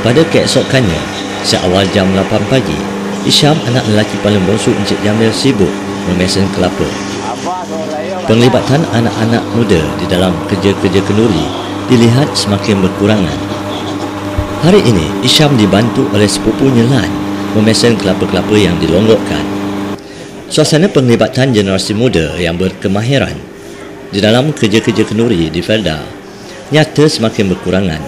Pada keesokannya, seawal jam 8 pagi, Isyam, anak lelaki paling bongsu Encik Jamil, sibuk memesan kelapa. Penglibatan anak-anak muda di dalam kerja-kerja kenduri dilihat semakin berkurangan. Hari ini, Isyam dibantu oleh sepupunya Lan memesan kelapa-kelapa yang dilonggokkan. Suasana penglibatan generasi muda yang berkemahiran di dalam kerja-kerja kenduri di Felda nyata semakin berkurangan.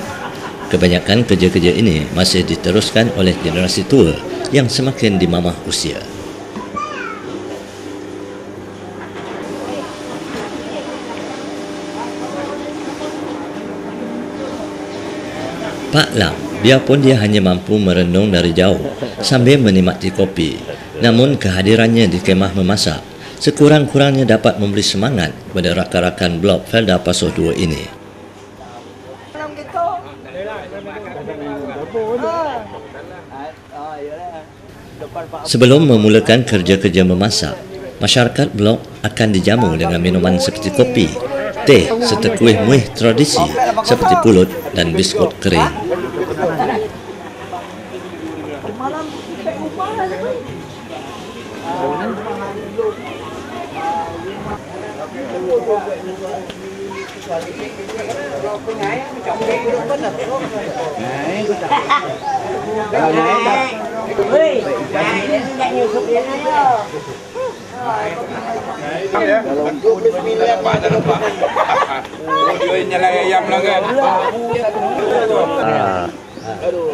Kebanyakan kerja-kerja ini masih diteruskan oleh generasi tua yang semakin dimamah usia. Pak Lam, biarpun dia hanya mampu merenung dari jauh sambil menikmati kopi, namun kehadirannya di kemah memasak sekurang-kurangnya dapat memberi semangat kepada rakan-rakan blok Felda Pasoh 2 ini. Sebelum memulakan kerja-kerja memasak, masyarakat blok akan dijamu dengan minuman seperti kopi, teh serta kuih-muih tradisi seperti pulut dan biskut kering.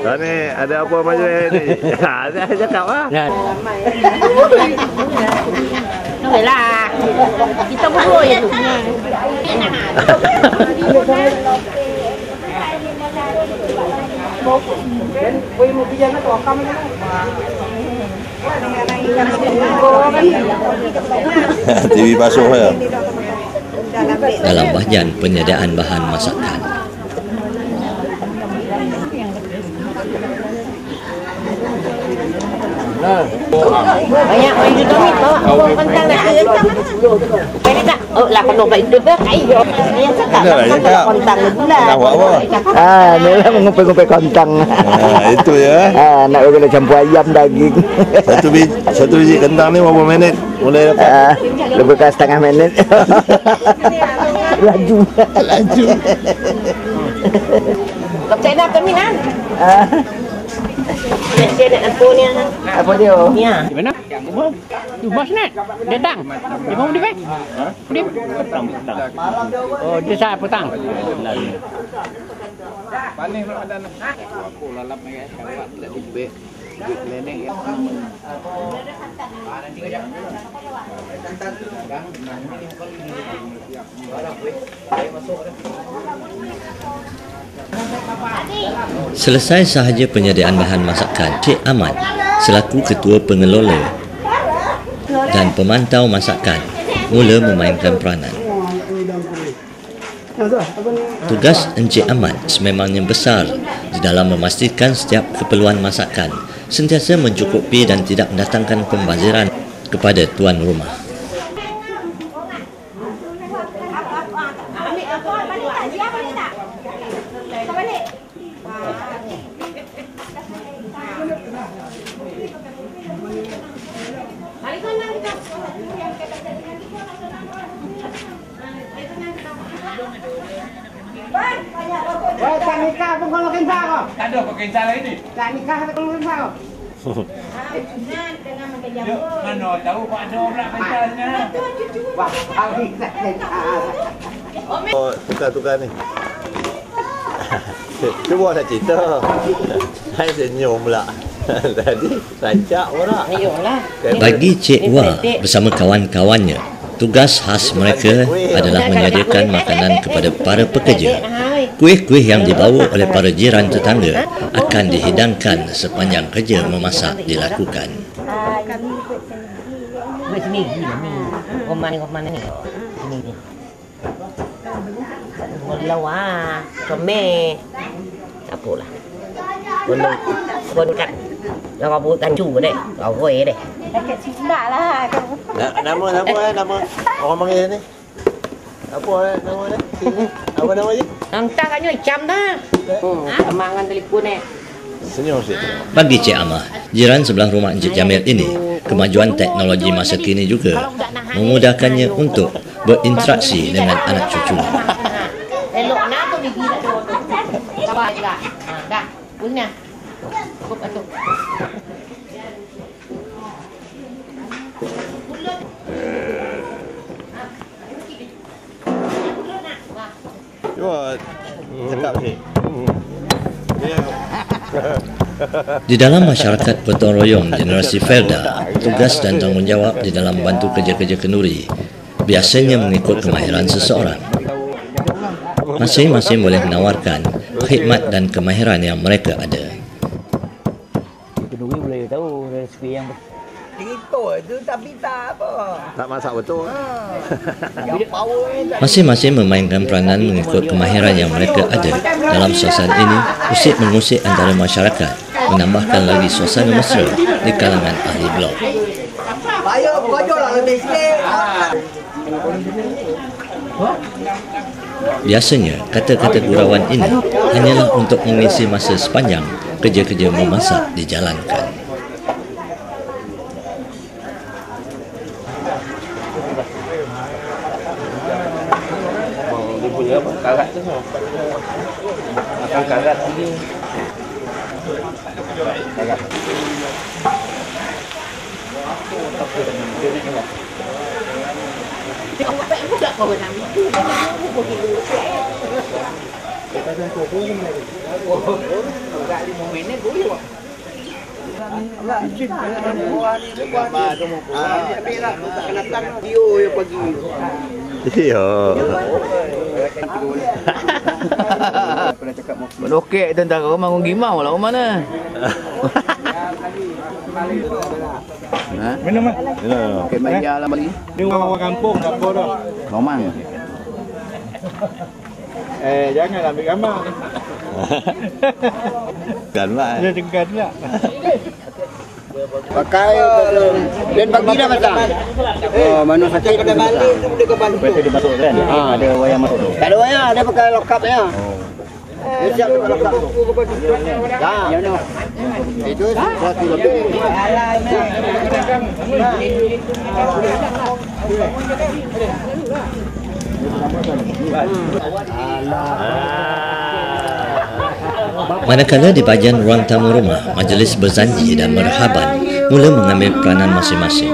Dah ni ada apa macam ni? Ada cakap ah. Thôi là kita berdua ya tu. TV Pasoh ya. Dalam bahagian penyediaan bahan masakan, banyak orang juga ni bawa kentang dah ke. Ini tak. Oh lah kalau baik tu ber kai. Yang cakap kentang bulan. Nak buat apa? Ni lah mengumpul-ngumpul kontang. Itu ya. Nak kena campur ayam daging. Satu biji kentang ni berapa minit boleh dapat? Lebih kurang setengah minit. Laju. Kau cakap nak terminan? Dia nak apa ni? Apa dia? Ya. Di mana? Tu bos net. Datang. Dia mau di mana? Di petang. Oh, dia saya petang. Paling kalau ada aku lalap mereka kawan tak ubek lenek ya. selesai sahaja penyediaan bahan masakan, Cik Ahmad selaku ketua pengelola dan pemantau masakan mula memainkan peranan. Tugas Encik Ahmad sememangnya besar di dalam memastikan setiap keperluan masakan sentiasa mencukupi dan tidak mendatangkan pembaziran kepada tuan rumah. Tak nikah pun kalau kisah kau. Tak ada apa kisah lagi ni. Tak nikah kalau kisah kau. Mana tahu Pak ada orang kisahnya. Wah, habis tak nikah. Oh, tukar-tukar ni. Cuba nak cerita. Saya senyum pula. Tadi rancak pula. Ayolah. Bagi Cik Wah bersama kawan-kawannya, tugas khas mereka adalah menyediakan makanan kepada para pekerja. Kuih-kuih yang dibawa oleh para jiran tetangga akan dihidangkan sepanjang kerja memasak dilakukan. Sini ni. Roman ni. Sini ni. Walau comel. Apalah. Kau dekat. Kau buat tanju deh. Kau boleh deh. Dekat Sunda lah. Nama orang panggil ni. Apa nama dia? Apa nama dia? Entah katnya jam dah. Amangan telefon ni. Senyum sikit. Bagi Cik Amah, jiran sebelah rumah Encik Jamil ini, kemajuan teknologi masa kini juga memudahkannya untuk berinteraksi dengan anak cucunya. Elok nak tu gigi tak ada. Sabar juga. Dah. Punya. Cukup tu. Cuba cakap ni. Di dalam masyarakat gotong royong generasi Felda, tugas dan tanggungjawab di dalam bantu kerja-kerja kenduri biasanya mengikut kemahiran seseorang. Masing-masing boleh menawarkan khidmat dan kemahiran yang mereka ada. Kenduri boleh tahu resipi yang Tak masak betul. Masing-masing memainkan peranan mengikut kemahiran yang mereka ada. Dalam suasana ini, usik-mengusik antara masyarakat menambahkan lagi suasana mesra di kalangan ahli blok. Biasanya, kata-kata gurauan ini hanyalah untuk mengisi masa sepanjang kerja-kerja memasak dijalankan. Dia punya apa? Karat tu. Makan karat ni. Karat. Awak budak kau nak. Iya. Melokek tentara bangun gimau lah mana? Minum ah. Okey, bayar lah balik. Ni orang kampung tak apa dah. Romang. Jangan ambil gambar. Kan mak. Dia tekan tak. Pakai dan bagi dah pasang. Oh, mana sakit kena balik tu dia ke bantu. Betul dia masuk kan? Ada wayar masuk tu. Tak ada wayar, dia pakai lokapnya. Dia siap pakai lokap. Dah. Ya no. Itu 100 lebih. Manakala di bahagian ruang tamu rumah, majlis berzanji dan merhaban mula mengambil peranan masing-masing.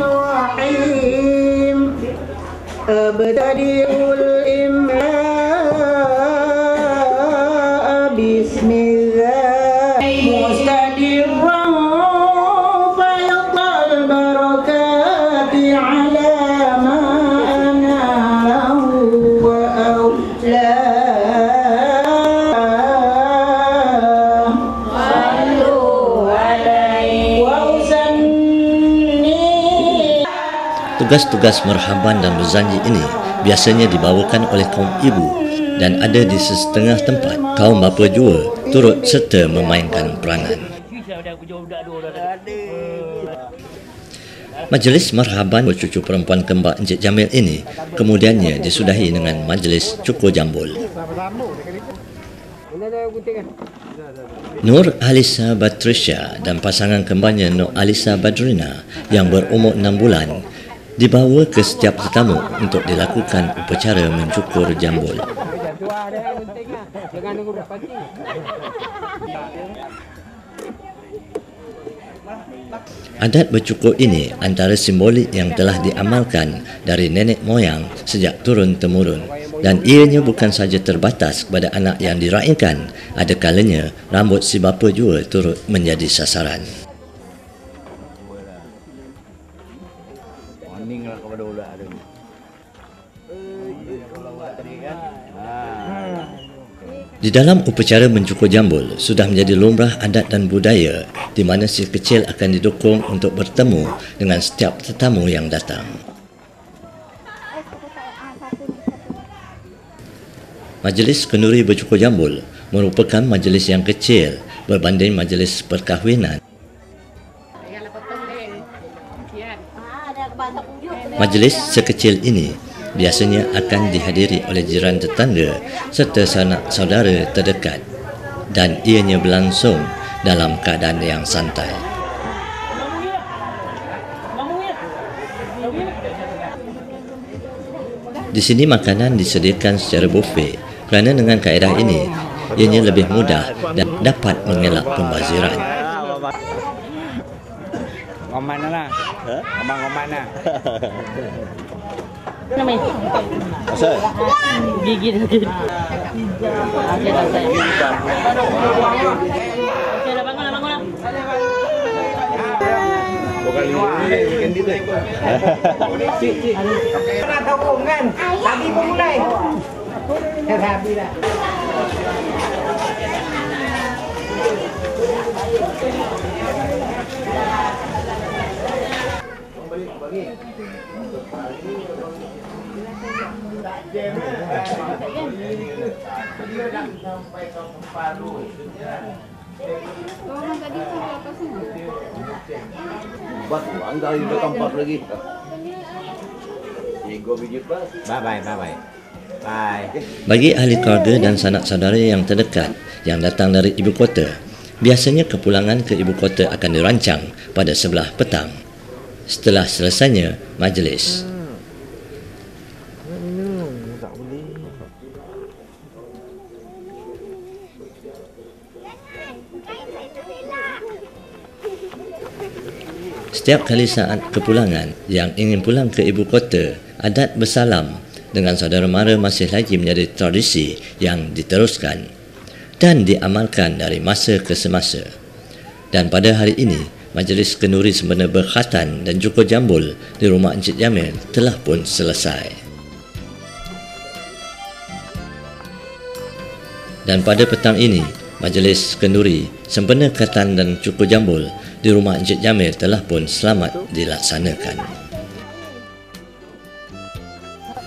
Tugas-tugas merhaban dan berzanji ini biasanya dibawakan oleh kaum ibu dan ada di setengah tempat kaum bapa jua turut serta memainkan peranan. Majlis merhaban bercucu perempuan kembar Encik Jamil ini kemudiannya disudahi dengan majlis cukur jambul. Nur Alisa Batrisha dan pasangan kembarnya Nur Alisa Badrina yang berumur 6 bulan dibawa ke setiap tetamu untuk dilakukan upacara mencukur jambul. Adat bercukur ini antara simbolik yang telah diamalkan dari nenek moyang sejak turun-temurun dan ianya bukan saja terbatas kepada anak yang diraihkan, ada kalanya rambut si bapa jua turut menjadi sasaran. Di dalam upacara mencukur jambul sudah menjadi lumrah adat dan budaya di mana si kecil akan didukung untuk bertemu dengan setiap tetamu yang datang. Majlis kenduri bercukur jambul merupakan majlis yang kecil berbanding majlis perkahwinan. Majlis sekecil ini biasanya akan dihadiri oleh jiran tetangga serta sanak saudara terdekat dan ianya berlangsung dalam keadaan yang santai. Di sini makanan disediakan secara buffet kerana dengan kaedah ini ianya lebih mudah dan dapat mengelak pembaziran. Ngoman lah. Abang ngoman lah. Namanya? Asal? Gigi sakit. Okey dah saya. Okey dah bangun lah. Bukan ini kendi tu. Cik. Nak tahu kan? Tadi pun mulai. Dah habis dah. Bas, anda ada tempat lagi. Bye. Bagi ahli keluarga dan sanak saudara yang terdekat yang datang dari ibu kota, biasanya kepulangan ke ibu kota akan dirancang pada sebelah petang setelah selesainya majlis. Setiap kali saat kepulangan yang ingin pulang ke ibu kota, adat bersalam dengan saudara mara masih lagi menjadi tradisi yang diteruskan dan diamalkan dari masa ke semasa. Dan pada hari ini, majlis kenduri sempena berkhatan dan cukur jambul di rumah Encik Jamil telah pun selesai. Dan pada petang ini, majlis kenduri sempena khatan dan cukur jambul di rumah Encik Jamil telah pun selamat dilaksanakan.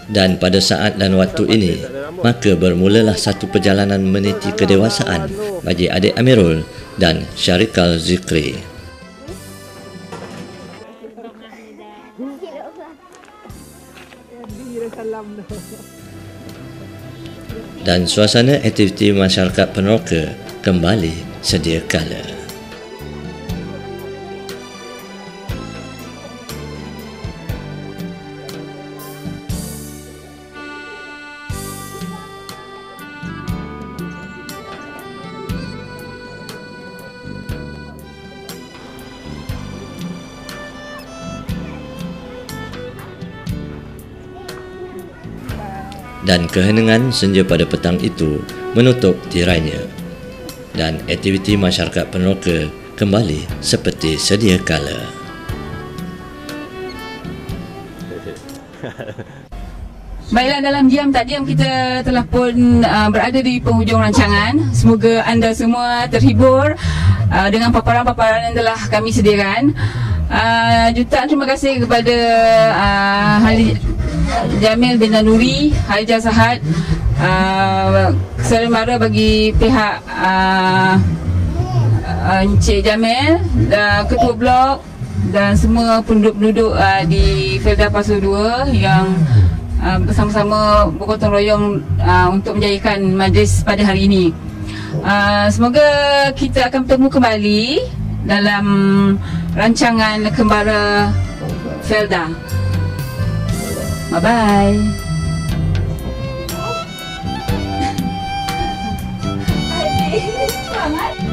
Dan pada saat dan waktu ini, maka bermulalah satu perjalanan meniti kedewasaan bagi adik Amirul dan Syarikal Zikri. Dan suasana aktiviti masyarakat peneroka kembali sedia kala. Dan kehenangan senja pada petang itu menutup tirainya dan aktiviti masyarakat peneroka kembali seperti sedia kala. Baiklah, dalam diam tak diam kita telah pun berada di penghujung rancangan. Semoga anda semua terhibur dengan paparan-paparan yang telah kami sediakan. Jutaan terima kasih kepada Haji Jamil bin Nuri, Haji Sahad, saudara mara bagi pihak Encik Jamil, Ketua Blok dan semua penduduk-penduduk di Felda Pasu 2 yang bersama-sama bergotong royong untuk menjayakan majlis pada hari ini. Semoga kita akan bertemu kembali dalam rancangan Kembara Felda. Bye-bye. Semangat.